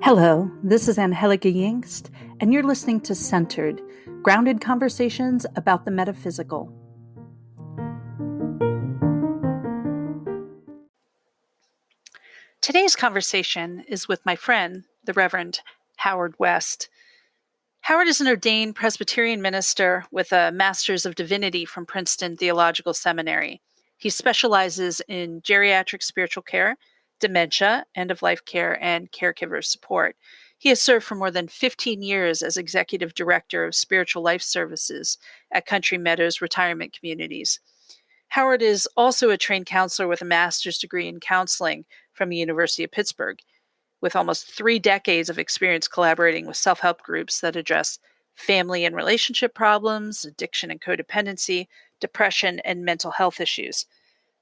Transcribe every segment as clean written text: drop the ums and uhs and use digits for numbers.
Hello, this is Angie Yingst, and you're listening to Centered, grounded conversations about the metaphysical. Today's conversation is with my friend, the Reverend Howard West. Howard is an ordained Presbyterian minister with a Master's of Divinity from Princeton Theological Seminary. He specializes in geriatric spiritual care, dementia, end-of-life care, and caregiver support. He has served for more than 15 years as Executive Director of Spiritual Life Services at Country Meadows Retirement Communities. Howard is also a trained counselor with a master's degree in counseling from the University of Pittsburgh, with almost 3 decades of experience collaborating with self-help groups that address family and relationship problems, addiction and codependency, depression, and mental health issues.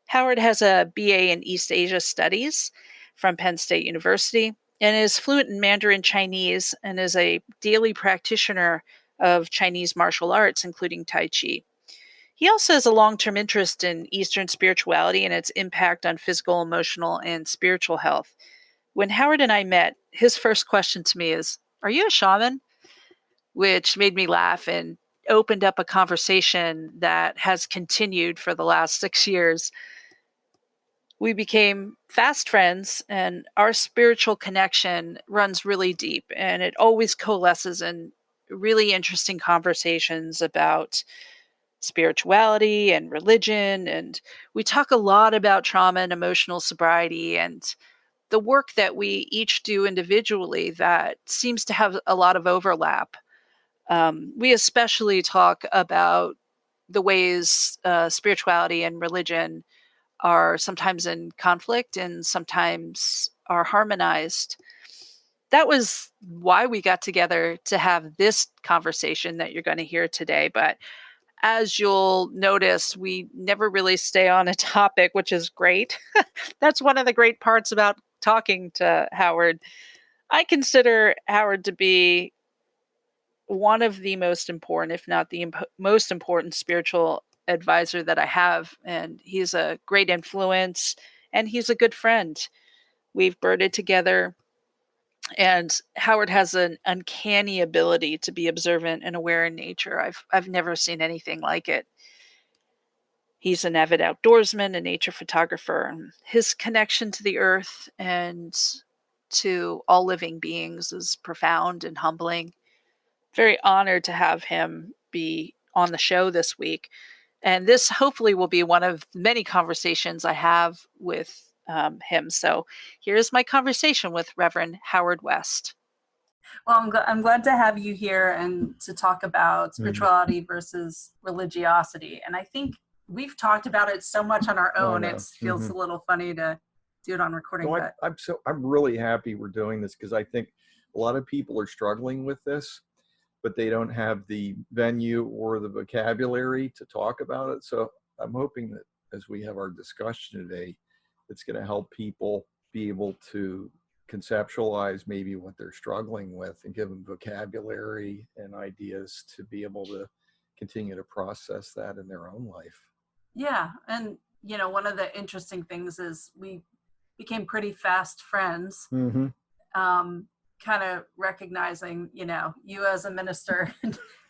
Howard has a BA in East Asia Studies from Penn State University and is fluent in Mandarin Chinese and is a daily practitioner of Chinese martial arts, including Tai Chi. He also has a long-term interest in Eastern spirituality and its impact on physical, emotional, and spiritual health. When Howard and I met, his first question to me is, "Are you a shaman?" Which made me laugh and opened up a conversation that has continued for the last 6 years. We became fast friends, and our spiritual connection runs really deep, and it always coalesces in really interesting conversations about spirituality and religion. And we talk a lot about trauma and emotional sobriety and the work that we each do individually that seems to have a lot of overlap. We especially talk about the ways spirituality and religion are sometimes in conflict and sometimes are harmonized. That was why we got together to have this conversation that you're going to hear today. But as you'll notice, we never really stay on a topic, which is great. That's one of the great parts about talking to Howard. I consider Howard to be one of the most important, if not the most important spiritual advisor that I have. And he's a great influence and he's a good friend. We've birded together, and Howard has an uncanny ability to be observant and aware in nature. I've never seen anything like it. He's an avid outdoorsman, a nature photographer, and his connection to the earth and to all living beings is profound and humbling. Very honored to have him be on the show this week. And this hopefully will be one of many conversations I have with him. So here's my conversation with Reverend Howard West. Well, I'm glad to have you here and to talk about spirituality versus religiosity. And I think we've talked about it so much on our own. It feels a little funny to do it on recording. No, I'm really happy we're doing this because I think a lot of people are struggling with this, but they don't have the venue or the vocabulary to talk about it. So I'm hoping that as we have our discussion today, it's going to help people be able to conceptualize maybe what they're struggling with and give them vocabulary and ideas to be able to continue to process that in their own life. Yeah. And, you know, one of the interesting things is we became pretty fast friends. Kind of recognizing, you know, you as a minister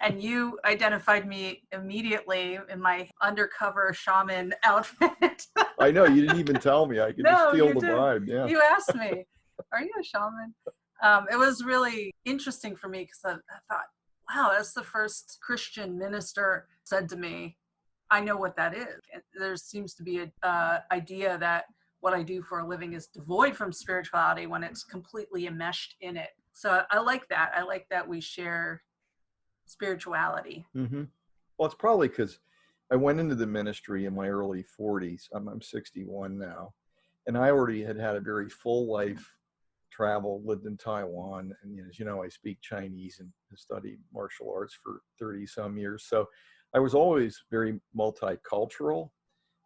and you identified me immediately in my undercover shaman outfit. I know, you didn't even tell me. I could just feel the vibe. Yeah. You asked me, "Are you a shaman?" It was really interesting for me because I thought, wow, that's the first Christian minister said to me, "I know what that is." And there seems to be an idea that what I do for a living is devoid from spirituality when it's completely enmeshed in it. So I like that. I like that we share spirituality. Well, it's probably because I went into the ministry in my early 40s. I'm 61 now. And I already had a very full life, traveled, lived in Taiwan. And as you know, I speak Chinese and studied martial arts for 30 some years. So I was always very multicultural.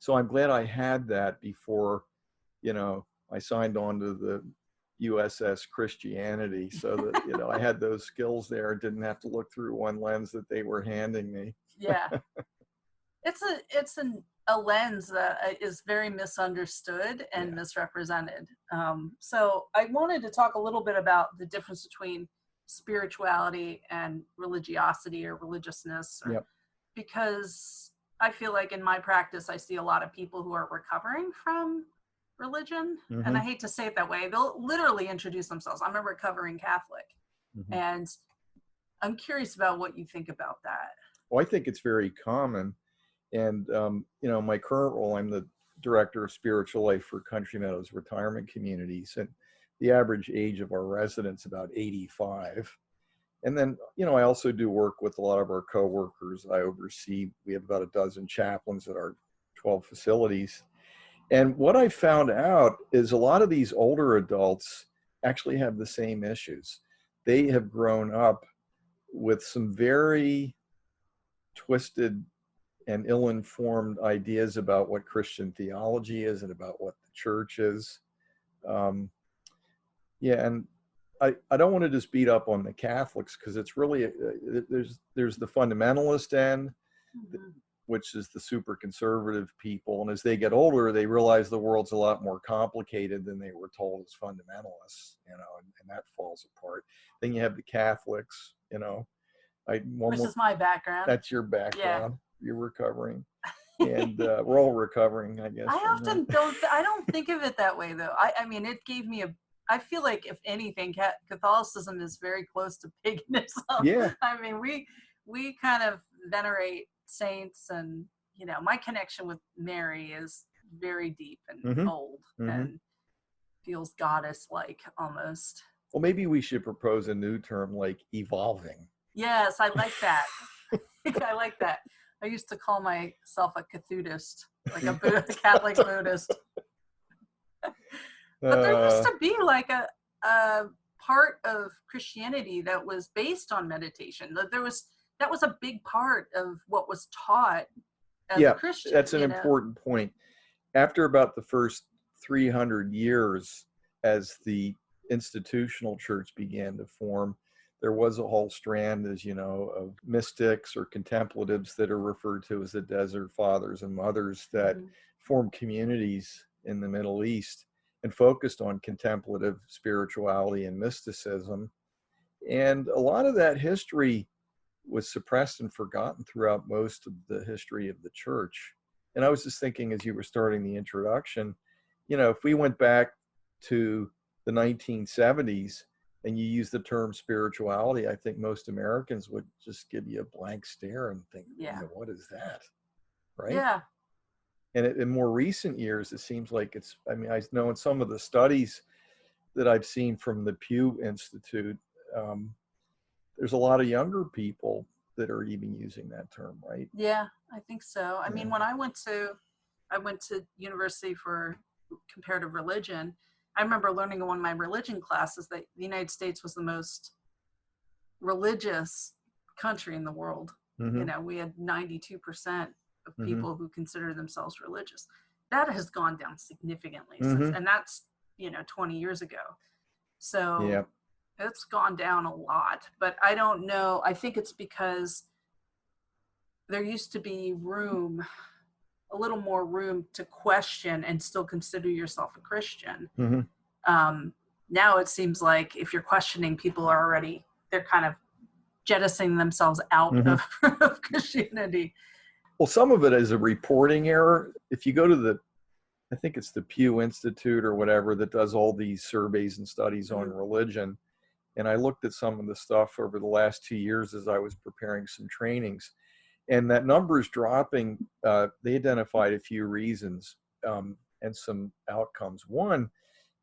So I'm glad I had that before, you know, I signed on to the USS Christianity, so that, you know, I had those skills there, didn't have to look through one lens that they were handing me. Yeah. It's an a lens that is very misunderstood and Yeah. misrepresented. So I wanted to talk a little bit about the difference between spirituality and religiosity or religiousness, or, Yep. because I feel like in my practice, I see a lot of people who are recovering from religion. And Hmm. I hate to say it that way. They'll literally introduce themselves. I'm a recovering Catholic. Hmm. And I'm curious about what you think about that. Well, I think it's very common. And, my current role, I'm the director of spiritual life for Country Meadows retirement communities. And the average age of our residents about 85. And then, I also do work with a lot of our coworkers. I oversee, we have about a dozen chaplains at our 12 facilities. And what I found out is a lot of these older adults actually have the same issues. They have grown up with some very twisted and ill-informed ideas about what Christian theology is and about what the church is. Um, yeah, and I don't want to just beat up on the Catholics, because it's really there's the fundamentalist end, Mm-hmm. which is the super conservative people, and as they get older, they realize the world's a lot more complicated than they were told as fundamentalists, and that falls apart. Then you have the Catholics, Which is my background. that's your Yeah. background. You're recovering. And we're all recovering, I guess. I don't think of it that way though. I mean, it gave me I feel like if anything, Catholicism is very close to paganism. Yeah. I mean, we kind of venerate saints, and my connection with Mary is very deep and Mm-hmm. old, Mm-hmm. and feels goddess-like almost. Well, maybe we should propose a new term like evolving. Yes, I like that. I like that. I used to call myself a Cathudist, like a Catholic Buddhist. But there used to be like a part of Christianity that was based on meditation. That was a big part of what was taught as a Christian. That's an important point. After about the first 300 years, as the institutional church began to form, there was a whole strand, as you know, of mystics or contemplatives that are referred to as the Desert Fathers and Mothers that formed communities in the Middle East and focused on contemplative spirituality and mysticism. And a lot of that history was suppressed and forgotten throughout most of the history of the church. And I was just thinking, as you were starting the introduction, if we went back to the 1970s and you use the term spirituality, I think most Americans would just give you a blank stare and think, what is that? Right? Yeah. And in more recent years, it seems like I know in some of the studies that I've seen from the Pew Institute, there's a lot of younger people that are even using that term, right? Yeah, I think so. I mean, when I went to university for comparative religion, I remember learning in one of my religion classes that the United States was the most religious country in the world. Mm-hmm. We had 92% of people who consider themselves religious. That has gone down significantly since, and that's 20 years ago. So it's gone down a lot, but I don't know. I think it's because there used to be a little more room to question and still consider yourself a Christian. Now it seems like if you're questioning, people are they're kind of jettisoning themselves out of Christianity. Well, some of it is a reporting error. If you go to I think it's the Pew Institute or whatever that does all these surveys and studies on religion. And I looked at some of the stuff over the last 2 years as I was preparing some trainings. And that number is dropping. They identified a few reasons and some outcomes. One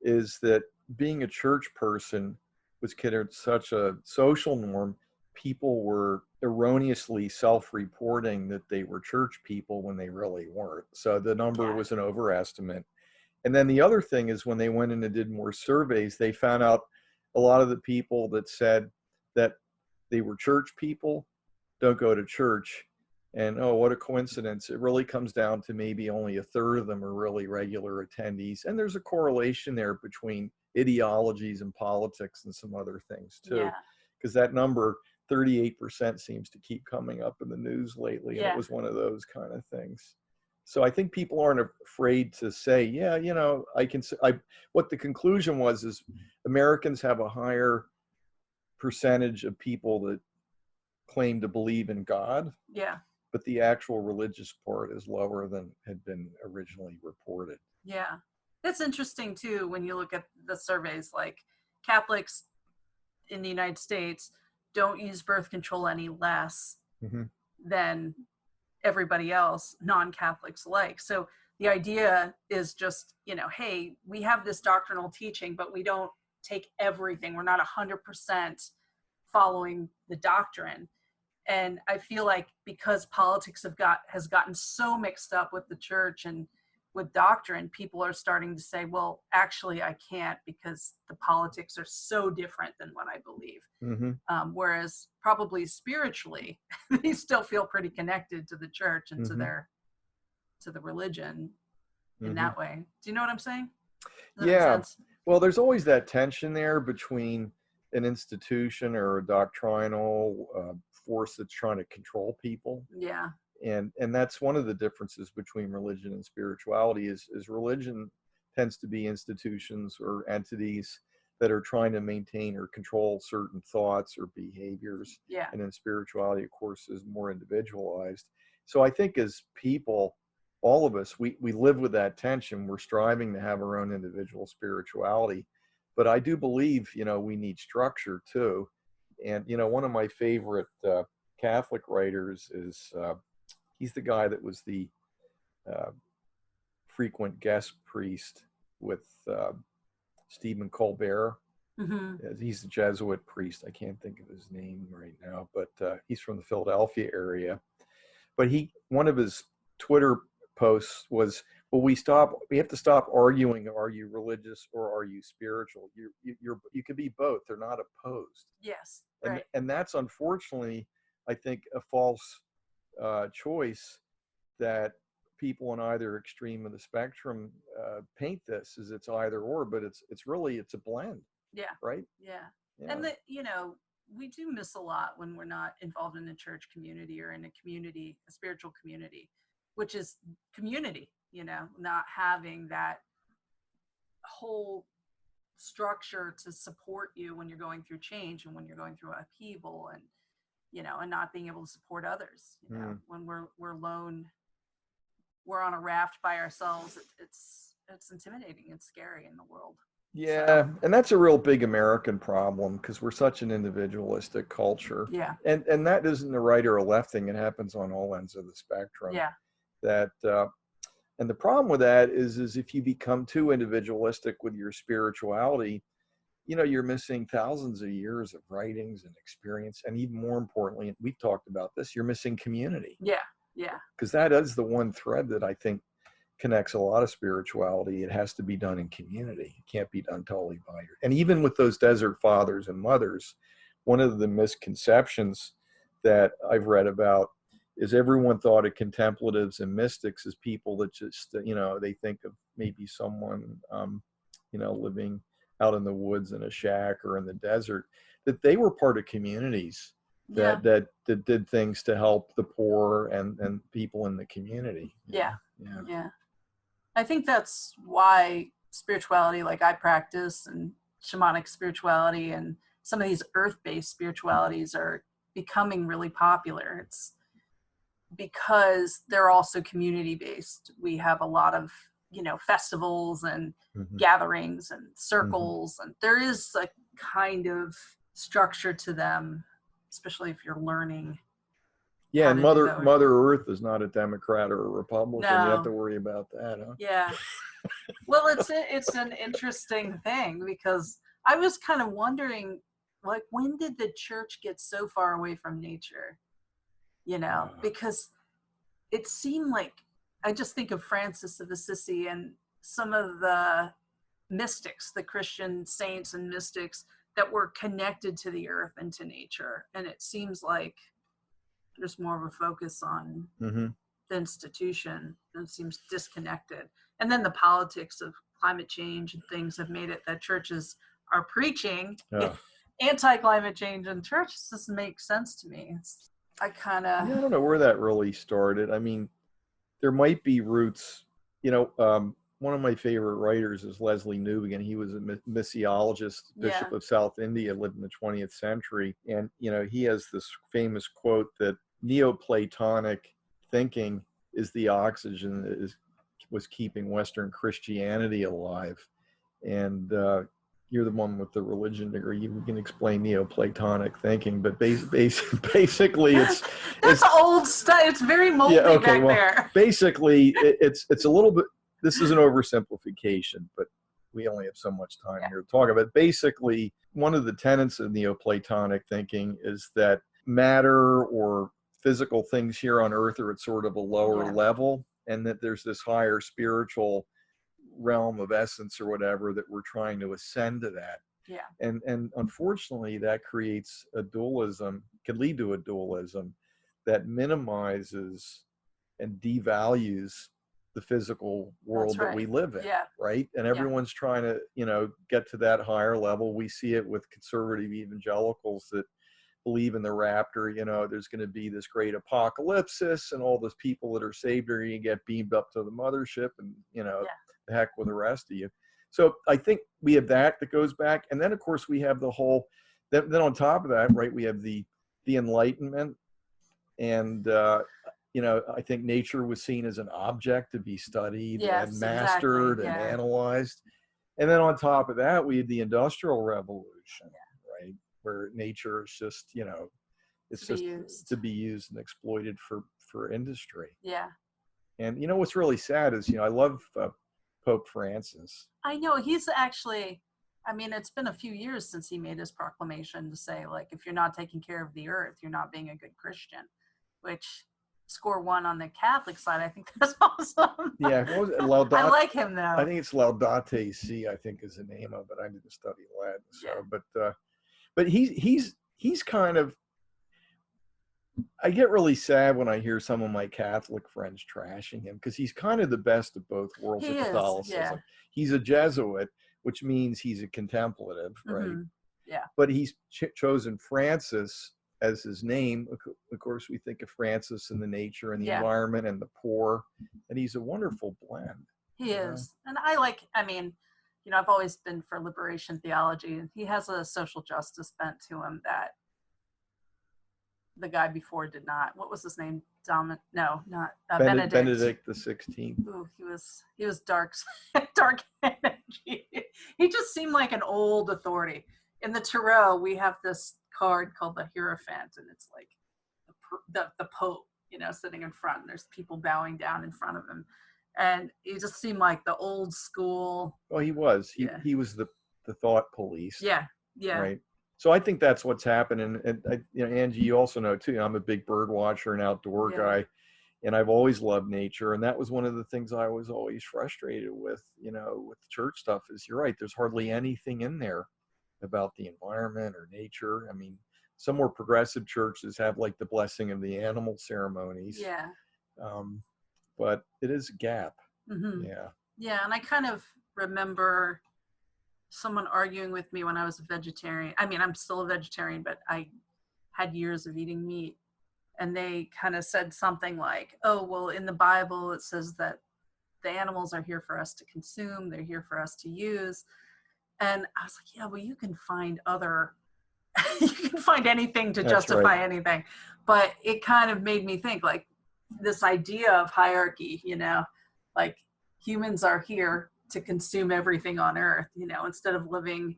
is that being a church person was considered such a social norm. People were erroneously self-reporting that they were church people when they really weren't. So the number was an overestimate. And then the other thing is when they went in and did more surveys, they found out a lot of the people that said that they were church people don't go to church. And oh, what a coincidence. It really comes down to maybe only a third of them are really regular attendees. And there's a correlation there between ideologies and politics and some other things too. Because that number, 38%, seems to keep coming up in the news lately. And it was one of those kind of things. So I think people aren't afraid to say, yeah, what the conclusion was is Americans have a higher percentage of people that claim to believe in God, Yeah. but the actual religious part is lower than had been originally reported. Yeah. It's interesting too when you look at the surveys, like Catholics in the United States don't use birth control any less Mm-hmm. than everybody else, non-Catholics alike. So the idea is just, hey, we have this doctrinal teaching, but we don't take everything. We're not 100% following the doctrine. And I feel like because politics has gotten so mixed up with the church and with doctrine, people are starting to say, well, actually I can't, because the politics are so different than what I believe. Mm-hmm. Whereas probably spiritually they still feel pretty connected to the church and Mm-hmm. to the religion in Mm-hmm. that way. Do you know what I'm saying? Does that make Yeah. sense? Well, there's always that tension there between an institution or a doctrinal force that's trying to control people. Yeah. And that's one of the differences between religion and spirituality is religion tends to be institutions or entities that are trying to maintain or control certain thoughts or behaviors. Yeah. And then spirituality, of course, is more individualized. So I think as people, all of us, we live with that tension. We're striving to have our own individual spirituality. But I do believe, we need structure too. And, one of my favorite Catholic writers is he's the guy that was the uh, frequent guest priest with Stephen Colbert. Mm-hmm. He's a Jesuit priest. I can't think of his name right now, but he's from the Philadelphia area. But one of his Twitter posts was, "Well, we have to stop arguing. Are you religious or are you spiritual? You could be both. They're not opposed." Yes. Right. And that's unfortunately, I think, a false choice that people on either extreme of the spectrum paint this as it's either or, but it's a blend. Yeah. Right. Yeah. Yeah. And we do miss a lot when we're not involved in a church community or in a spiritual community, which is community, not having that whole structure to support you when you're going through change and when you're going through upheaval, and and not being able to support others, when we're alone, we're on a raft by ourselves. It's intimidating and scary in the world. Yeah, and that's a real big American problem because we're such an individualistic culture. Yeah. And that isn't the right or a left thing. It happens on all ends of the spectrum. Yeah. That and the problem with that is if you become too individualistic with your spirituality, you're missing thousands of years of writings and experience, and even more importantly, and we've talked about this, you're missing community. Yeah. Yeah. Because that is the one thread that I think connects a lot of spirituality. It has to be done in community. It can't be done totally by your. And even with those desert fathers and mothers, one of the misconceptions that I've read about is everyone thought of contemplatives and mystics as people that just, they think of maybe someone, living out in the woods in a shack or in the desert, that they were part of communities that did things to help the poor and people in the community. Yeah. I think that's why spirituality, like I practice, and shamanic spirituality and some of these earth-based spiritualities are becoming really popular. It's because they're also community-based. We have a lot of, festivals and gatherings and circles, and there is a kind of structure to them, especially if you're learning. Yeah, and Mother Earth is not a Democrat or a Republican. No. You have to worry about that, huh? Yeah. Well, it's an interesting thing, because I was kind of wondering, like, when did the church get so far away from nature? Because it seemed like, I just think of Francis of Assisi and some of the mystics, the Christian saints and mystics that were connected to the earth and to nature. And it seems like there's more of a focus on the institution, and it seems disconnected. And then the politics of climate change and things have made it that churches are preaching anti-climate change, and church doesn't make sense to me. I don't know where that really started. I mean, there might be roots, one of my favorite writers is Leslie Newbigin. He was a missiologist, Bishop Yeah. of South India, lived in the 20th century. And, he has this famous quote that Neoplatonic thinking is the oxygen that was keeping Western Christianity alive. And you're the one with the religion degree. You can explain Neoplatonic thinking, but basically That's old stuff. It's very moldy back there. Basically, it's a little bit. This is an oversimplification, but we only have so much time here to talk about it. Basically, one of the tenets of Neoplatonic thinking is that matter or physical things here on Earth are at sort of a lower level, and that there's this higher spiritual realm of essence or whatever that we're trying to ascend to that. Yeah. And unfortunately, that creates a dualism, can lead to a dualism that minimizes and devalues the physical world that we live in, right? And everyone's trying to, get to that higher level. We see it with conservative evangelicals that believe in the rapture. There's going to be this great apocalypse, and all those people that are saved are going to get beamed up to the mothership, and the heck with the rest of you. So I think we have that goes back, and then of course we have the whole. Then on top of that, right, we have the Enlightenment, and I think nature was seen as an object to be studied and mastered and analyzed. And then on top of that, we had the Industrial Revolution, right, where nature is just, it's just to be used and exploited for industry. Yeah. And what's really sad is, I love Pope Francis. I know, he's actually, it's been a few years since he made his proclamation to say, like, if you're not taking care of the earth, you're not being a good Christian, which score one on the Catholic side. I think that's awesome. Yeah. What was it? I like him though. I think it's Laudate Si, I think is the name of it. I didn't study Latin. So, but he's kind of, I get really sad when I hear some of my Catholic friends trashing him, because he's kind of the best of both worlds of Catholicism. He's a Jesuit, which means he's a contemplative, right? Yeah. But he's chosen Francis as his name. Of course, we think of Francis and the nature and the environment and the poor, and he's a wonderful blend. He is. And I like, I've always been for liberation theology, and he has a social justice bent to him that the guy before did not. What was his name? Benedict. Benedict the 16th. Ooh, he was dark energy. He just seemed like an old authority. In the Tarot, we have this card called the Hierophant, and it's like the Pope, sitting in front, and there's people bowing down in front of him, and he just seemed like the old school. Well, he was. He was the thought police. Yeah. Right. So I think that's what's happening. And Angie, you also know too, I'm a big bird watcher and outdoor guy, and I've always loved nature. And that was one of the things I was always frustrated with, with church stuff, is you're right. There's hardly anything in there about the environment or nature. Some more progressive churches have like the blessing of the animal ceremonies. Yeah. But it is a gap. Mm-hmm. Yeah. Yeah. And I kind of remember someone arguing with me when I was a vegetarian. I'm still a vegetarian, but I had years of eating meat. And they kind of said something like, oh, well, in the Bible, it says that the animals are here for us to consume. They're here for us to use. And I was like, yeah, well, you can find you can find anything to justify anything. But it kind of made me think, like, this idea of hierarchy, like humans are here to consume everything on earth, instead of living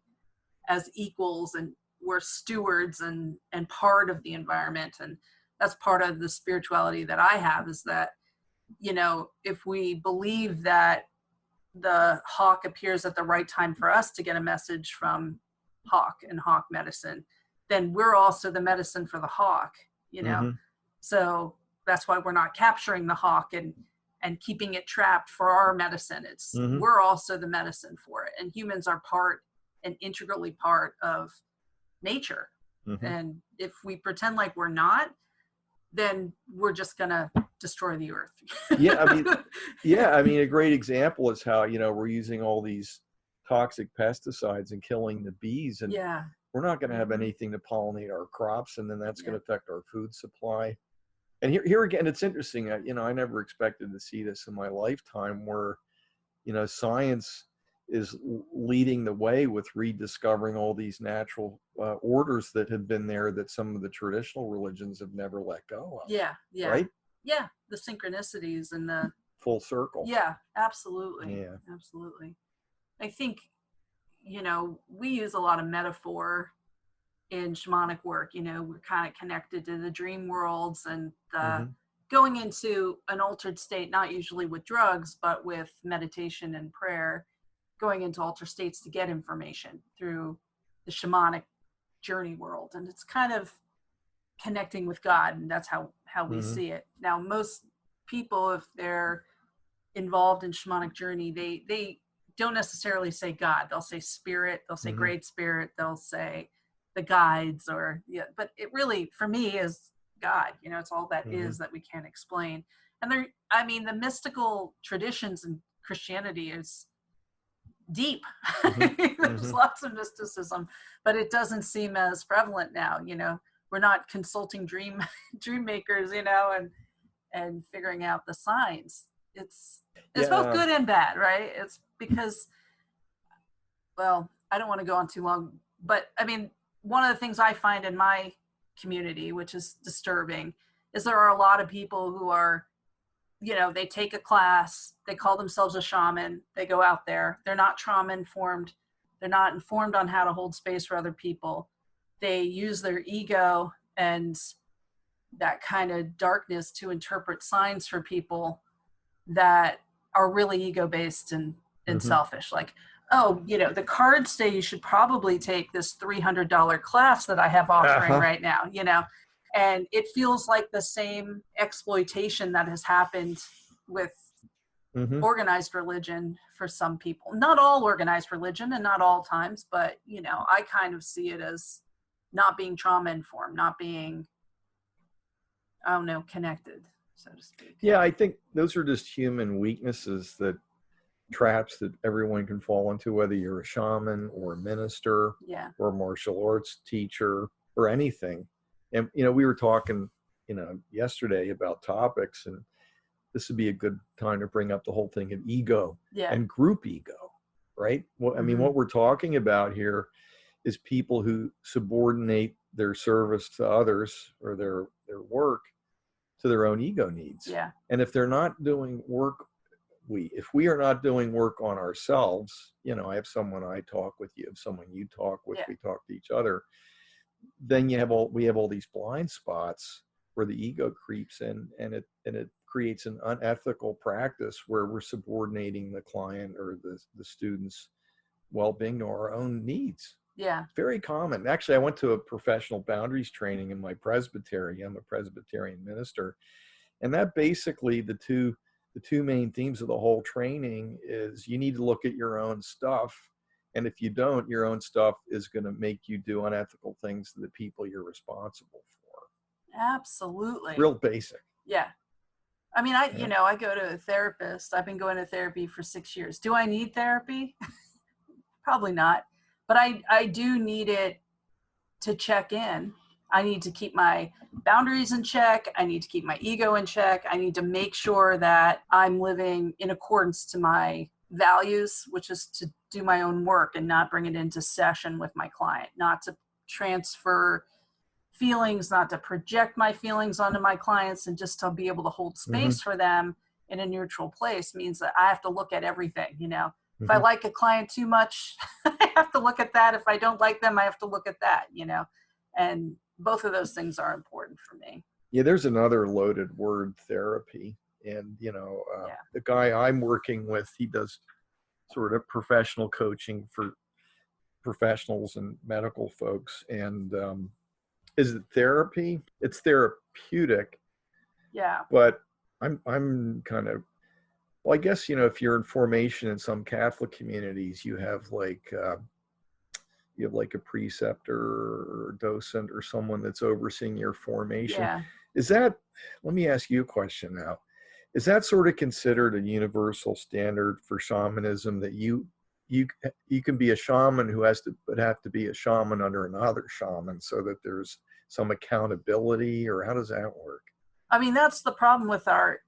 as equals, and we're stewards and part of the environment. And that's part of the spirituality that I have, is that, if we believe that the hawk appears at the right time for us to get a message from hawk and hawk medicine, then we're also the medicine for the hawk, Mm-hmm. So that's why we're not capturing the hawk and keeping it trapped for our medicine. It's we're also the medicine for it. And humans are integrally part of nature. Mm-hmm. And if we pretend like we're not, then we're just going to destroy the earth. A great example is how, we're using all these toxic pesticides and killing the bees, and we're not going to have anything to pollinate our crops, and then that's going to affect our food supply. And here again, it's interesting. I never expected to see this in my lifetime, where science is leading the way with rediscovering all these natural orders that had been there that some of the traditional religions have never let go of. Yeah, yeah, right? yeah. The synchronicities and the Full circle. yeah, absolutely, Yeah. absolutely. I think we use a lot of metaphor in shamanic work. We're kind of connected to the dream worlds and Mm-hmm. going into an altered state, not usually with drugs, but with meditation and prayer, going into altered states to get information through the shamanic journey world. And it's kind of connecting with God, and that's how we Mm-hmm. see it. Now, most people, if they're involved in shamanic journey, they don't necessarily say God. They'll say spirit, they'll say Mm-hmm. great spirit, they'll say the guides, or yeah, but it really for me is God. It's all that Mm-hmm. is that we can't explain. And the mystical traditions in Christianity is deep. Mm-hmm. There's Mm-hmm. lots of mysticism, but it doesn't seem as prevalent now. We're not consulting dream makers, and figuring out the signs. It's both Yeah. good and bad, right? It's because, well, I don't want to go on too long, but one of the things I find in my community, which is disturbing, is there are a lot of people who are, they take a class, they call themselves a shaman, they go out there, they're not trauma informed, they're not informed on how to hold space for other people. They use their ego and that kind of darkness to interpret signs for people that are really ego based and Mm-hmm. selfish. Like, oh, the cards say you should probably take this $300 class that I have offering Uh-huh. right now, and it feels like the same exploitation that has happened with Mm-hmm. organized religion for some people. Not all organized religion and not all times, but I kind of see it as not being trauma informed, not being, I don't know, connected, so to speak. Yeah, I think those are just human weaknesses, that traps that everyone can fall into, whether you're a shaman or a minister Yeah. or a martial arts teacher or anything. And we were talking yesterday about topics, and this would be a good time to bring up the whole thing of ego Yeah. and group ego, right? Well, I mean, what we're talking about here is people who subordinate their service to others, or their work, to their own ego needs. Yeah. And if they're not doing work, if we are not doing work on ourselves, I have someone I talk with, you have someone you talk with, Yeah. we talk to each other, then we have all these blind spots where the ego creeps in, and it creates an unethical practice where we're subordinating the client or the student's well-being to our own needs. Yeah. Very common. Actually, I went to a professional boundaries training in my presbytery. I'm a Presbyterian minister. And that basically, the two main themes of the whole training is you need to look at your own stuff. And if you don't, your own stuff is going to make you do unethical things to the people you're responsible for. Absolutely. Real basic. Yeah. I go to a therapist. I've been going to therapy for 6 years. Do I need therapy? Probably not. But I do need it to check in. I need to keep my boundaries in check. I need to keep my ego in check. I need to make sure that I'm living in accordance to my values, which is to do my own work and not bring it into session with my client, not to transfer feelings, not to project my feelings onto my clients, and just to be able to hold space for them in a neutral place means that I have to look at everything, If I like a client too much, I have to look at that. If I don't like them, I have to look at that, and both of those things are important for me. Yeah, there's another loaded word, therapy. And, the guy I'm working with, he does sort of professional coaching for professionals and medical folks. And is it therapy? It's therapeutic. Yeah. But I'm kind of, well, I guess, if you're in formation in some Catholic communities, you have like a preceptor or docent or someone that's overseeing your formation. Yeah. Let me ask you a question now. Is that sort of considered a universal standard for shamanism, that you can be a shaman who have to be a shaman under another shaman, so that there's some accountability, or how does that work? I mean, that's the problem with our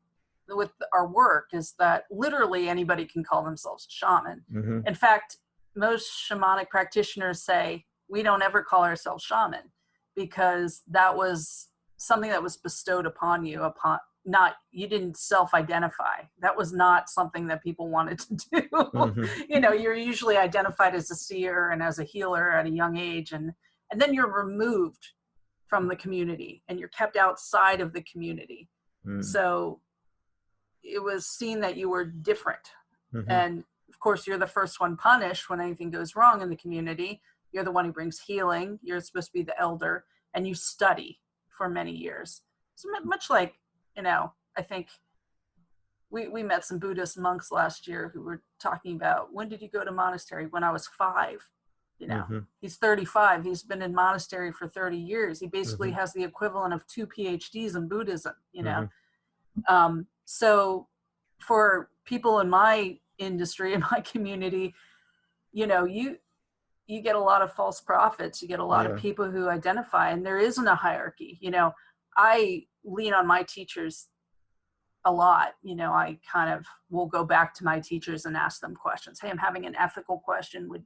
work, is that literally anybody can call themselves a shaman. Mm-hmm. In fact, most shamanic practitioners say we don't ever call ourselves shaman, because that was something that was bestowed upon you, upon not, you didn't self-identify. That was not something that people wanted to do. Mm-hmm. You know, you're usually identified as a seer and as a healer at a young age, and then you're removed from the community and you're kept outside of the community. Mm-hmm. So it was seen that you were different. Mm-hmm. And of course, you're the first one punished when anything goes wrong in the community. You're the one who brings healing. You're supposed to be the elder, and you study for many years. So much like, you know, I think we met some Buddhist monks last year who were talking about, when did you go to monastery? When I was 5. You know, Mm-hmm. he's 35. He's been in monastery for 30 years. He basically Mm-hmm. has the equivalent of 2 PhDs in Buddhism, you know. Mm-hmm. So for people in my industry, in my community, you know, you get a lot of false prophets. You get a lot of people who identify, and there isn't a hierarchy. You know, I lean on my teachers a lot. You know, I kind of will go back to my teachers and ask them questions. Hey, I'm having an ethical question. Would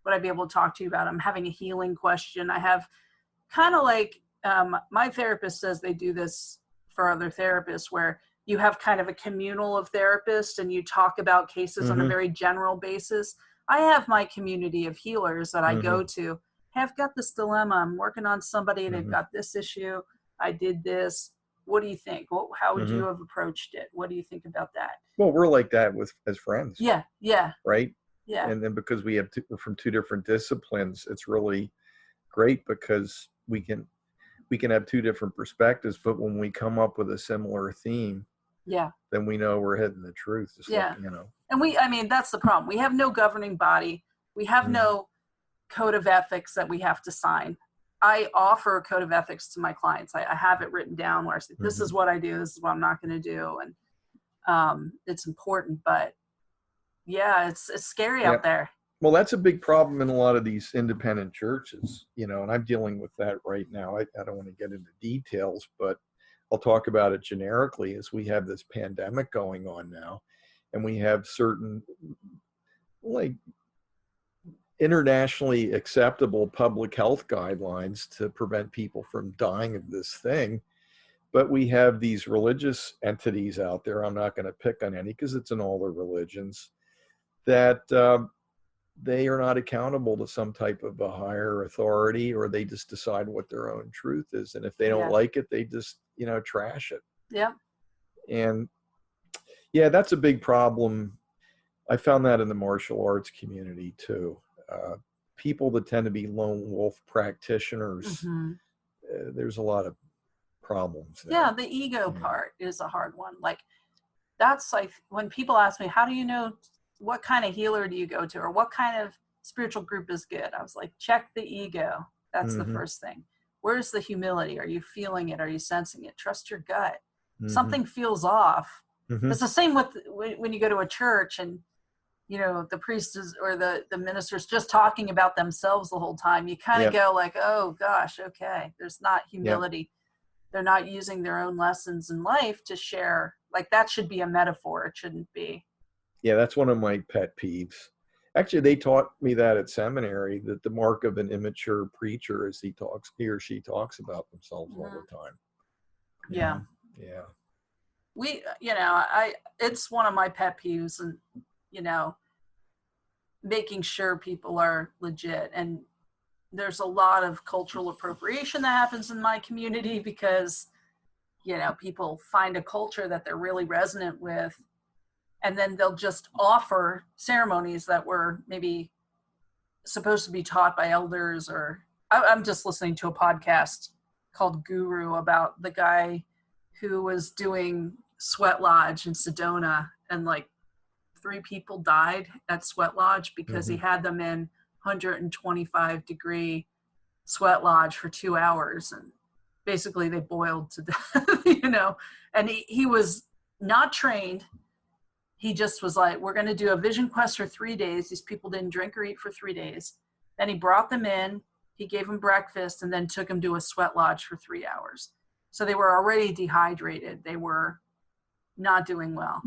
I be able to talk to you about it? I'm having a healing question. I have kind of like, my therapist says they do this for other therapists, where you have kind of a communal of therapists and you talk about cases on a very general basis. I have my community of healers that I go to. Hey, I've got this dilemma. I'm working on somebody. They've got this issue. I did this. What do you think? How would you have approached it? What do you think about that? Well, we're like that as friends. Yeah. Yeah. Right. Yeah. And then because we're from 2 different disciplines, it's really great because we can have 2 different perspectives, but when we come up with a similar theme, then we know we're hitting the truth. Just like, you know. And I mean, that's the problem. We have no governing body. We have no code of ethics that we have to sign. I offer a code of ethics to my clients. I have it written down where I say, this is what I do. This is what I'm not going to do. And it's important, but yeah, it's scary out there. Well, that's a big problem in a lot of these independent churches, you know, and I'm dealing with that right now. I don't want to get into details, but I'll talk about it generically. As we have this pandemic going on now, and we have certain, like, internationally acceptable public health guidelines to prevent people from dying of this thing. But we have these religious entities out there. I'm not going to pick on any because it's in all the religions, that they are not accountable to some type of a higher authority, or they just decide what their own truth is. And if they don't like it, they just, you know, trash it. Yeah. And yeah, that's a big problem. I found that in the martial arts community too. People that tend to be lone wolf practitioners, there's a lot of problems there. Yeah, the ego part is a hard one. Like, that's like when people ask me, how do you know what kind of healer do you go to, or what kind of spiritual group is good? I was like, check the ego. That's the first thing. Where's the humility? Are you feeling it? Are you sensing it? Trust your gut. Something feels off. It's the same with when you go to a church and, you know, the priest is, or the minister's just talking about themselves the whole time. You kind of go like, oh gosh, okay. There's not humility. They're not using their own lessons in life to share. Like, that should be a metaphor. It shouldn't be. Yeah, that's one of my pet peeves. Actually, they taught me that at seminary, that the mark of an immature preacher is he or she talks about themselves all the time. Yeah. Yeah. We, you know, it's one of my pet peeves, and, you know, making sure people are legit. And there's a lot of cultural appropriation that happens in my community because, you know, people find a culture that they're really resonant with, and then they'll just offer ceremonies that were maybe supposed to be taught by elders. Or I'm just listening to a podcast called Guru about the guy who was doing Sweat Lodge in Sedona, and like 3 people died at Sweat Lodge because he had them in 125-degree Sweat Lodge for 2 hours, and basically they boiled to death, you know. And he was not trained. He just was like, we're going to do a vision quest for 3 days. These people didn't drink or eat for 3 days. Then he brought them in, he gave them breakfast, and then took them to a sweat lodge for 3 hours. So they were already dehydrated. They were not doing well.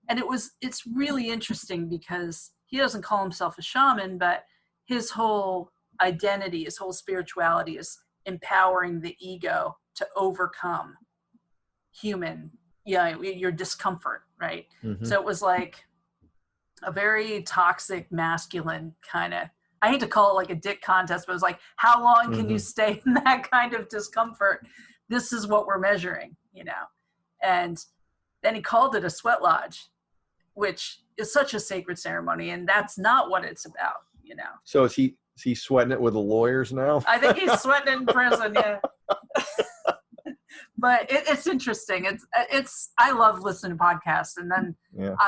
And it's really interesting because he doesn't call himself a shaman, but his whole identity, his whole spirituality is empowering the ego to overcome your discomfort, right? Mm-hmm. So it was like a very toxic masculine kind of, I hate to call it like a dick contest, but it was like, how long can you stay in that kind of discomfort? This is what we're measuring, And then he called it a sweat lodge, which is such a sacred ceremony, and that's not what it's about, So is he sweating it with the lawyers now? I think he's sweating in prison, yeah. But it's interesting. I love listening to podcasts, and then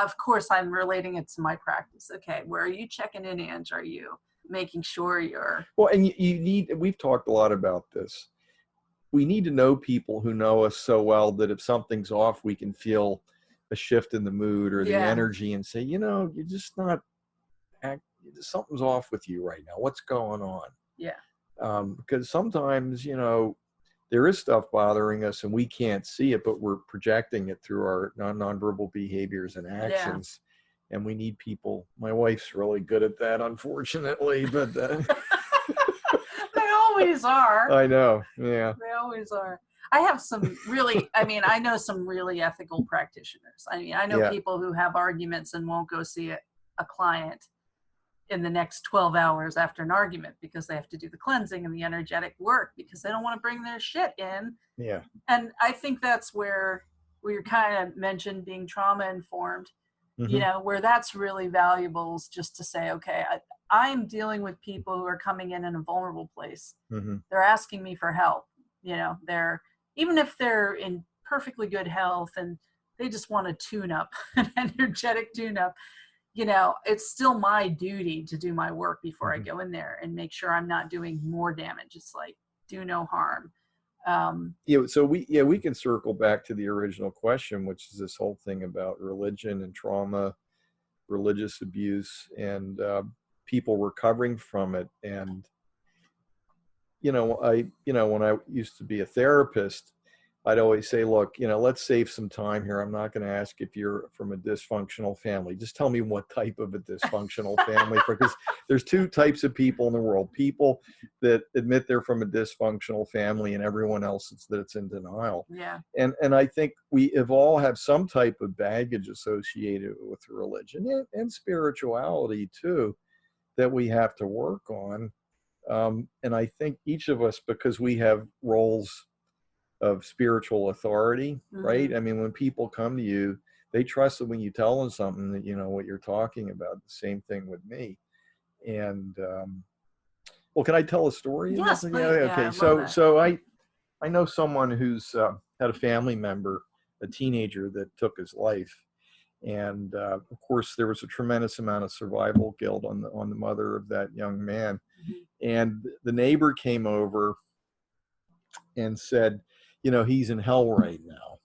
of course I'm relating it to my practice. Okay, where are you checking in, Ange? Are you making sure you're and we've talked a lot about this. We need to know people who know us so well that if something's off, we can feel a shift in the mood or the energy and say, you're just not something's off with you right now. What's going on? Yeah. Because sometimes, there is stuff bothering us and we can't see it, but we're projecting it through our nonverbal behaviors and actions. Yeah. And we need people. My wife's really good at that, unfortunately, but they always are. I know. Yeah. They always are. I have some really, I know some really ethical practitioners. I know people who have arguments and won't go see a client in the next 12 hours after an argument because they have to do the cleansing and the energetic work because they don't want to bring their shit in. Yeah. And I think that's where you're kind of mentioned being trauma informed, where that's really valuable is just to say, okay, I'm dealing with people who are coming in a vulnerable place. Mm-hmm. They're asking me for help. Even if they're in perfectly good health and they just want to tune up, an energetic tune up, it's still my duty to do my work before I go in there and make sure I'm not doing more damage. It's like, do no harm. So we can circle back to the original question, which is this whole thing about religion and trauma, religious abuse, and people recovering from it. And when I used to be a therapist, I'd always say, look, let's save some time here. I'm not going to ask if you're from a dysfunctional family. Just tell me what type of a dysfunctional family, because there's two types of people in the world: people that admit they're from a dysfunctional family, and everyone else that's in denial. Yeah. And I think we have all have some type of baggage associated with religion and spirituality too, that we have to work on. And I think each of us, because we have roles of spiritual authority, right? When people come to you, they trust that when you tell them something that you know what you're talking about. The same thing with me. And can I tell a story? Yes, please. Okay. So I know someone who's had a family member, a teenager, that took his life, and of course there was a tremendous amount of survival guilt on the mother of that young man. And the neighbor came over and said, he's in hell right now.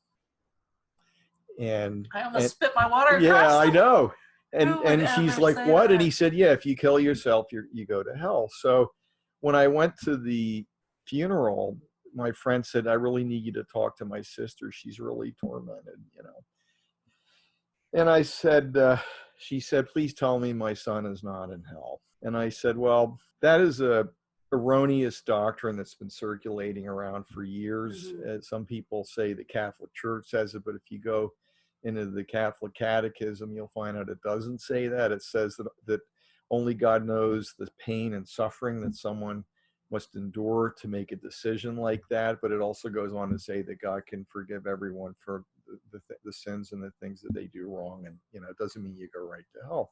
And I almost spit my water. Yeah, I know. And she's like, what? That? And he said, yeah, if you kill yourself, you go to hell. So when I went to the funeral, my friend said, I really need you to talk to my sister. She's really tormented, And I said, she said, please tell me my son is not in hell. And I said, well, that is a erroneous doctrine that's been circulating around for years. Some people say the Catholic Church says it, but if you go into the Catholic Catechism, you'll find out it doesn't say that. It says that only God knows the pain and suffering that someone must endure to make a decision like that. But it also goes on to say that God can forgive everyone for the sins and the things that they do wrong. And, it doesn't mean you go right to hell.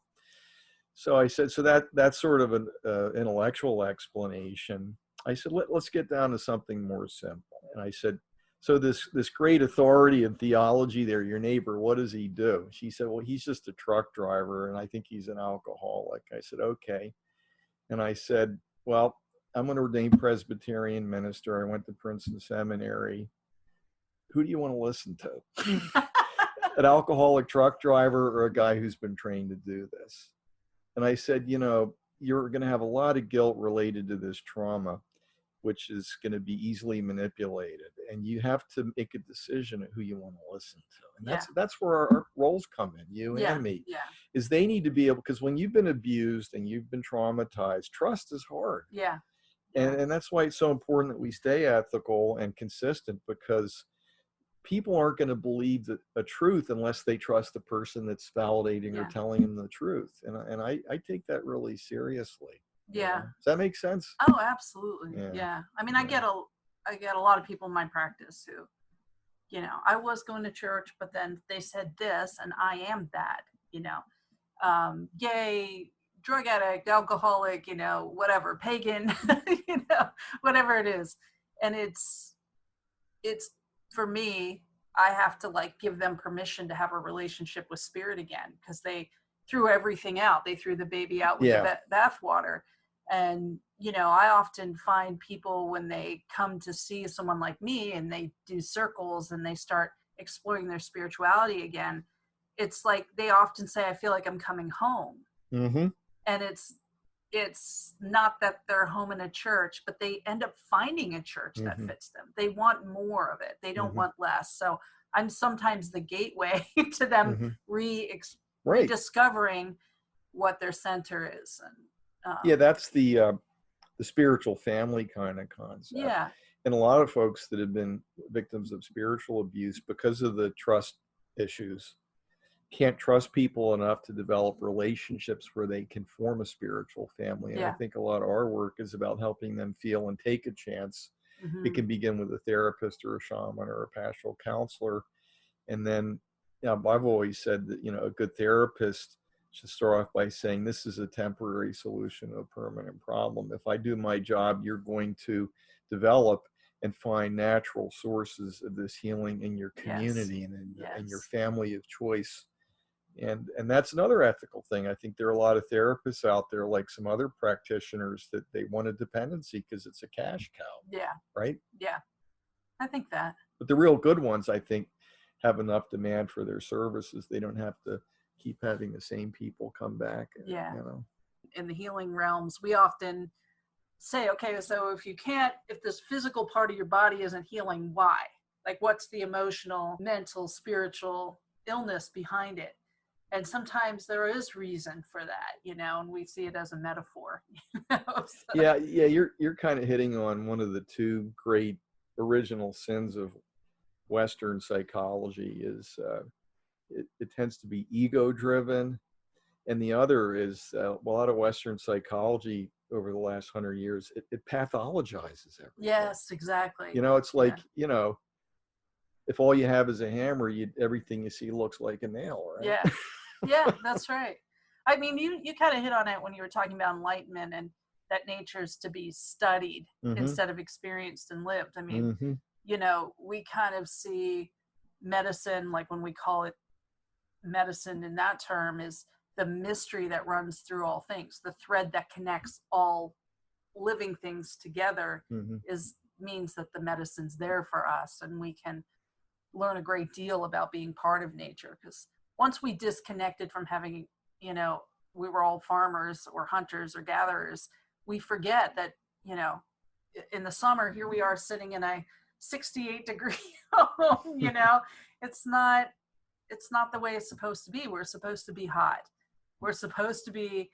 So I said, so that's sort of an intellectual explanation. I said, let's get down to something more simple. And I said, so this great authority in theology there, your neighbor, what does he do? She said, well, he's just a truck driver, and I think he's an alcoholic. I said, okay. And I said, well, I'm an ordained Presbyterian minister. I went to Princeton Seminary. Who do you want to listen to? An alcoholic truck driver or a guy who's been trained to do this? And I said, you're going to have a lot of guilt related to this trauma, which is going to be easily manipulated. and you have to make a decision of who you want to listen to. And Yeah. that's where our roles come in, you Yeah. and me, Yeah. is they need to be able, because when you've been abused and you've been traumatized, trust is hard. Yeah. And that's why it's so important that we stay ethical and consistent, because people aren't going to believe a truth unless they trust the person that's validating or Yeah. telling them the truth. And I take that really seriously. Yeah. You know? Does that make sense? Oh, absolutely. Yeah. Yeah. I mean, Yeah. I get a lot of people in my practice who, you know, I was going to church, but then they said this, and I am that, you know, gay, drug addict, alcoholic, you know, whatever, pagan, you know, whatever it is. And it's for me, I have to like give them permission to have a relationship with spirit again, because they threw everything out. They threw the baby out with the bathwater. And, you know, I often find people when they come to see someone like me and they do circles and they start exploring their spirituality again, it's like they often say, I feel like I'm coming home. Mm-hmm. And it's not that they're home in a church, but they end up finding a church that fits them. They want more of it. They don't want less. So I'm sometimes the gateway to them rediscovering what their center is. And yeah, that's the spiritual family kind of concept. Yeah. And a lot of folks that have been victims of spiritual abuse because of the trust issues can't trust people enough to develop relationships where they can form a spiritual family. And I think a lot of our work is about helping them feel and take a chance. It can begin with a therapist or a shaman or a pastoral counselor. And then, you know, I've always said that, you know, a good therapist should start off by saying, this is a temporary solution to a permanent problem. If I do my job, you're going to develop and find natural sources of this healing in your community and in your family of choice. And that's another ethical thing. I think there are a lot of therapists out there, like some other practitioners, that they want a dependency because it's a cash cow. Yeah. Right? Yeah. I think that. But the real good ones, I think, have enough demand for their services. They don't have to keep having the same people come back. Yeah. You know. In the healing realms, we often say, okay, so if this physical part of your body isn't healing, why? Like, what's the emotional, mental, spiritual illness behind it? And sometimes there is reason for that, you know, and we see it as a metaphor. You know? So. Yeah, you're kind of hitting on one of the two great original sins of Western psychology. Is it tends to be ego-driven, and the other is a lot of Western psychology over the last 100 years. It pathologizes everything. Yes, exactly. You know, it's like you know, if all you have is a hammer, everything you see looks like a nail, right? Yeah. Yeah, that's right. I mean, you kind of hit on it when you were talking about enlightenment and that nature is to be studied instead of experienced and lived. I mean, you know, we kind of see medicine, like when we call it medicine in that term, is the mystery that runs through all things. The thread that connects all living things together means that the medicine's there for us, and we can learn a great deal about being part of nature. Because once we disconnected from having, you know, we were all farmers or hunters or gatherers, we forget that, you know, in the summer, here we are sitting in a 68-degree home, you know, it's not the way it's supposed to be. We're supposed to be hot. We're supposed to be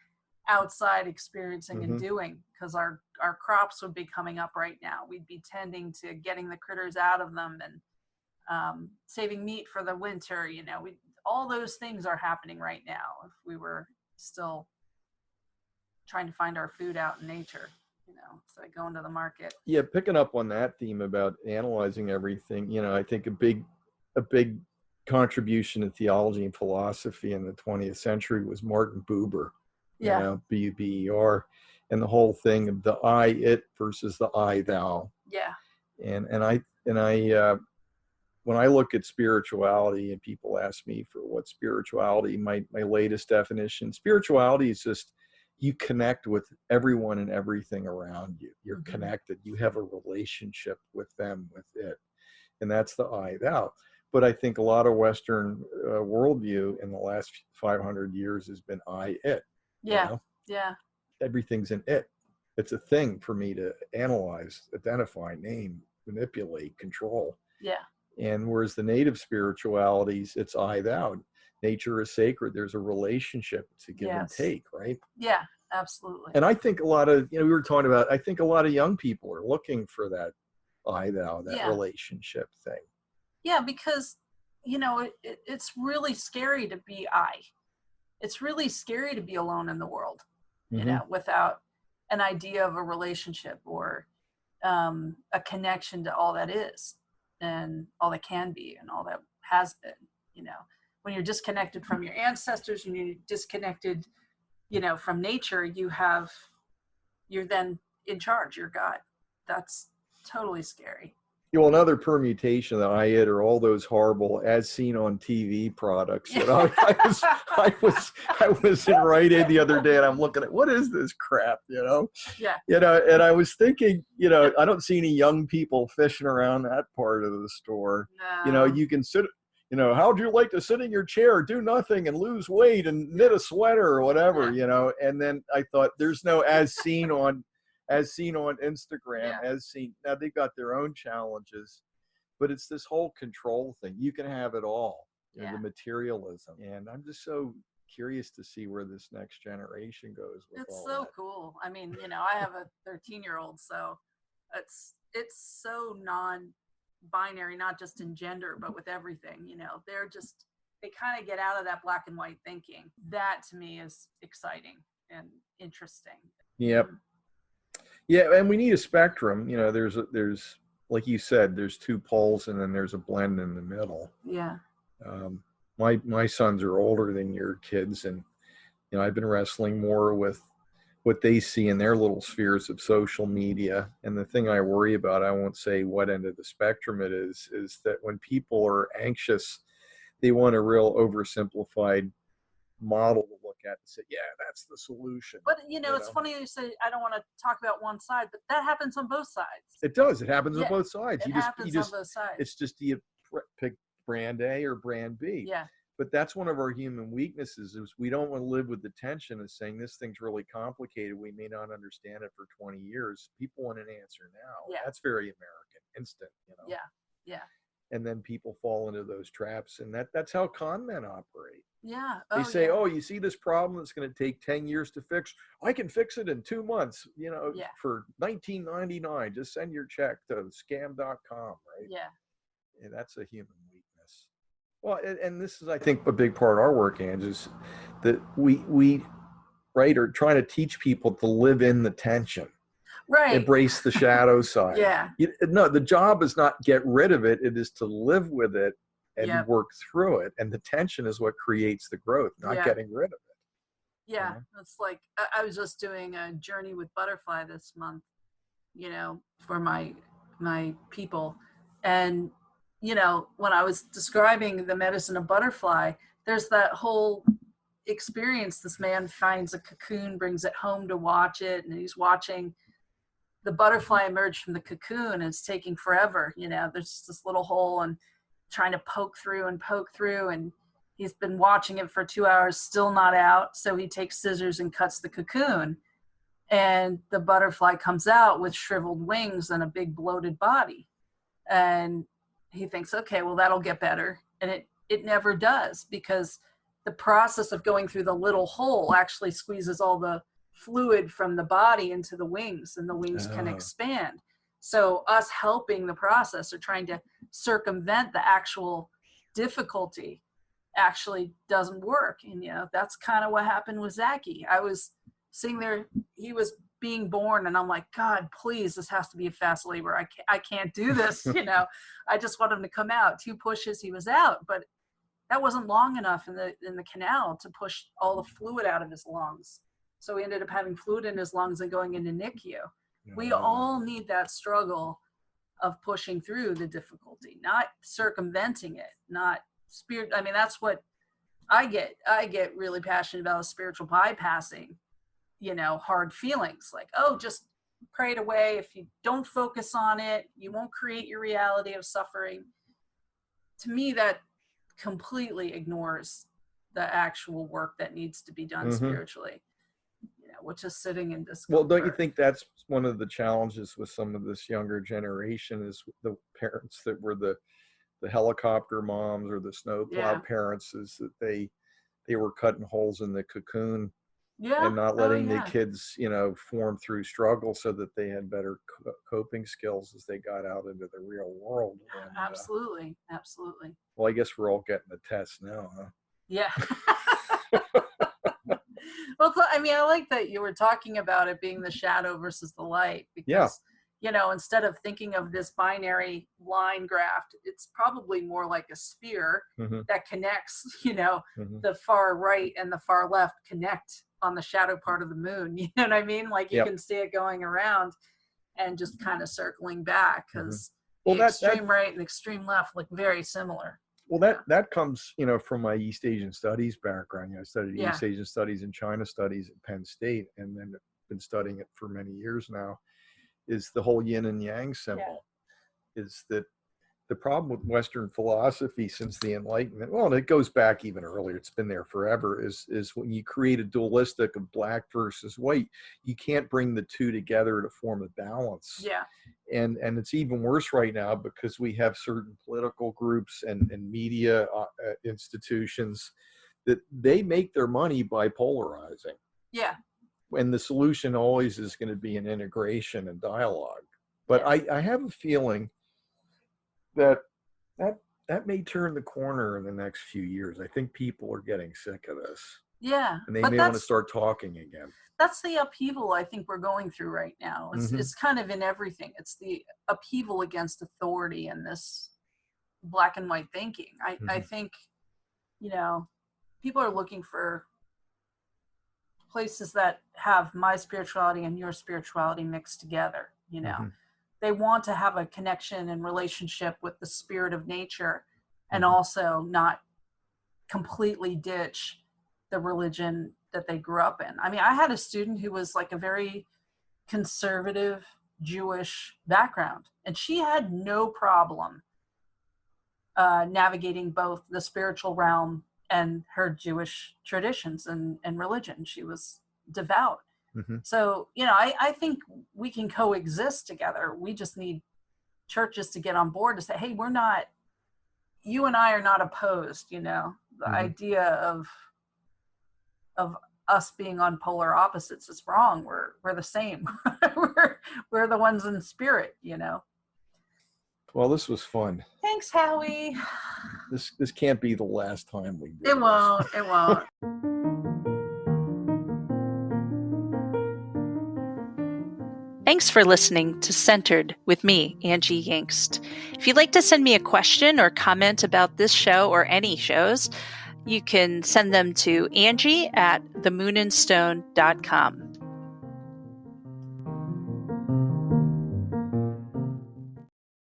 outside experiencing and doing, because our crops would be coming up right now. We'd be tending to getting the critters out of them and saving meat for the winter. You know, all those things are happening right now if we were still trying to find our food out in nature, you know, so going to the market. Yeah, picking up on that theme about analyzing everything, you know, I think a big contribution to theology and philosophy in the 20th century was Martin Buber, you know, B-U-B-E-R, and the whole thing of the I, it versus the I, thou. Yeah. And I when I look at spirituality and people ask me for what spirituality, my latest definition, spirituality is just you connect with everyone and everything around you. You're connected. You have a relationship with them, with it. And that's the I, thou. But I think a lot of Western worldview in the last 500 years has been I, it. Yeah. You know? Yeah. Everything's an it. It's a thing for me to analyze, identify, name, manipulate, control. Yeah. And whereas the native spiritualities, it's I thou. Nature is sacred. There's a relationship. It's a give and take, right? Yeah, absolutely. And I think a lot of, we were talking about, I think a lot of young people are looking for that I thou, that relationship thing. Yeah, because, it's really scary to be I. It's really scary to be alone in the world, without an idea of a relationship or a connection to all that is and all that can be and all that has been. When you're disconnected from your ancestors and you're disconnected, from nature, you're then in charge. You're God. That's totally scary. Another permutation that I hit are all those horrible as seen on TV products. I was in Rite Aid the other day and I'm looking at, what is this crap, Yeah. And I was thinking, I don't see any young people fishing around that part of the store. No. You can sit, how'd you like to sit in your chair, do nothing and lose weight and knit a sweater or whatever, and then I thought there's no as seen on Instagram, now they've got their own challenges, but it's this whole control thing. You can have it all, the materialism. And I'm just so curious to see where this next generation goes with it's all so that. Cool. I mean, I have a 13-year-old, so it's so non-binary, not just in gender, but with everything. They kind of get out of that black and white thinking. That to me is exciting and interesting. Yep. Yeah, and we need a spectrum. There's like you said, there's two poles, and then there's a blend in the middle. Yeah. My sons are older than your kids, and I've been wrestling more with what they see in their little spheres of social media. And the thing I worry about, I won't say what end of the spectrum it is that when people are anxious, they want a real oversimplified model to look at and say, yeah, that's the solution. But it's funny you say I don't want to talk about one side, but that happens on both sides. It does. It happens on both sides. It happens on both sides. It's just, do you pick brand A or brand B? Yeah. But that's one of our human weaknesses, is we don't want to live with the tension of saying this thing's really complicated. We may not understand it for 20 years. People want an answer now. Yeah. That's very American, instant. Yeah. Yeah. And then people fall into those traps, and that's how con men operate. Yeah. They say, oh, you see this problem that's going to take 10 years to fix? I can fix it in 2 months, for $19.99. Just send your check to scam.com, right? Yeah. And that's a human weakness. Well, and this is, I think, a big part of our work, Ange, is that we are trying to teach people to live in the tension. Right. Embrace the shadow side. Yeah. No, the job is not get rid of it. It is to live with it and work through it. And the tension is what creates the growth, not getting rid of it. Yeah. It's like, I was just doing a journey with butterfly this month, for my people. And, when I was describing the medicine of butterfly, there's that whole experience. This man finds a cocoon, brings it home to watch it, and he's watching the butterfly emerge from the cocoon, and it's taking forever. There's just this little hole and trying to poke through, and he's been watching it for 2 hours, still not out. So he takes scissors and cuts the cocoon, and the butterfly comes out with shriveled wings and a big bloated body. And he thinks, okay, well, that'll get better. And it never does, because the process of going through the little hole actually squeezes all the fluid from the body into the wings, and the wings can expand. So us helping the process or trying to circumvent the actual difficulty actually doesn't work. And that's kind of what happened with Zachy. I was sitting there, he was being born, and I'm like, God, please, this has to be a fast labor. I can't do this. I just want him to come out. 2 pushes, he was out, but that wasn't long enough in the canal to push all the fluid out of his lungs. So he ended up having fluid in his lungs and going into NICU. We all need that struggle of pushing through the difficulty, not circumventing it, not spirit. I mean, that's what I get really passionate about, is spiritual bypassing, hard feelings. Like, oh, just pray it away. If you don't focus on it, you won't create your reality of suffering. To me, that completely ignores the actual work that needs to be done spiritually. which is sitting in discomfort. Well, don't you think that's one of the challenges with some of this younger generation is the parents that were the helicopter moms or the snowplow parents, is that they were cutting holes in the cocoon and not letting the kids, form through struggle so that they had better coping skills as they got out into the real world. And, absolutely. Well, I guess we're all getting the test now, huh? Yeah. Well, I like that you were talking about it being the shadow versus the light, because, instead of thinking of this binary line graph, it's probably more like a sphere that connects, the far right and the far left connect on the shadow part of the moon. You know what I mean? Like you can see it going around and just kind of circling back, because the extreme right and the extreme left look very similar. Well, that comes, from my East Asian studies background. I studied East Asian studies and China studies at Penn State, and then been studying it for many years now. Is the whole yin and yang symbol? Is that the problem with Western philosophy since the Enlightenment? Well, and it goes back even earlier. It's been there forever. Is when you create a dualistic of black versus white, you can't bring the two together to form a balance. Yeah. And it's even worse right now because we have certain political groups and media institutions that they make their money by polarizing. Yeah. And the solution always is going to be an integration and dialogue. But I have a feeling that may turn the corner in the next few years. I think people are getting sick of this. Yeah. And they may want to start talking again. That's the upheaval I think we're going through right now. It's kind of in everything. It's the upheaval against authority and this black and white thinking. I think, people are looking for places that have my spirituality and your spirituality mixed together. They want to have a connection and relationship with the spirit of nature, and also not completely ditch the religion that they grew up in. I had a student who was like a very conservative Jewish background, and she had no problem navigating both the spiritual realm and her Jewish traditions and religion. She was devout. So, I think we can coexist together. We just need churches to get on board to say, hey, you and I are not opposed, the idea of us being on polar opposites is wrong. We're the same. we're the ones in spirit, Well, this was fun. Thanks, Howie. This can't be the last time we do It won't. Thanks for listening to Centered with me, Angie Yingst. If you'd like to send me a question or comment about this show or any shows, you can send them to Angie@themoonandstone.com.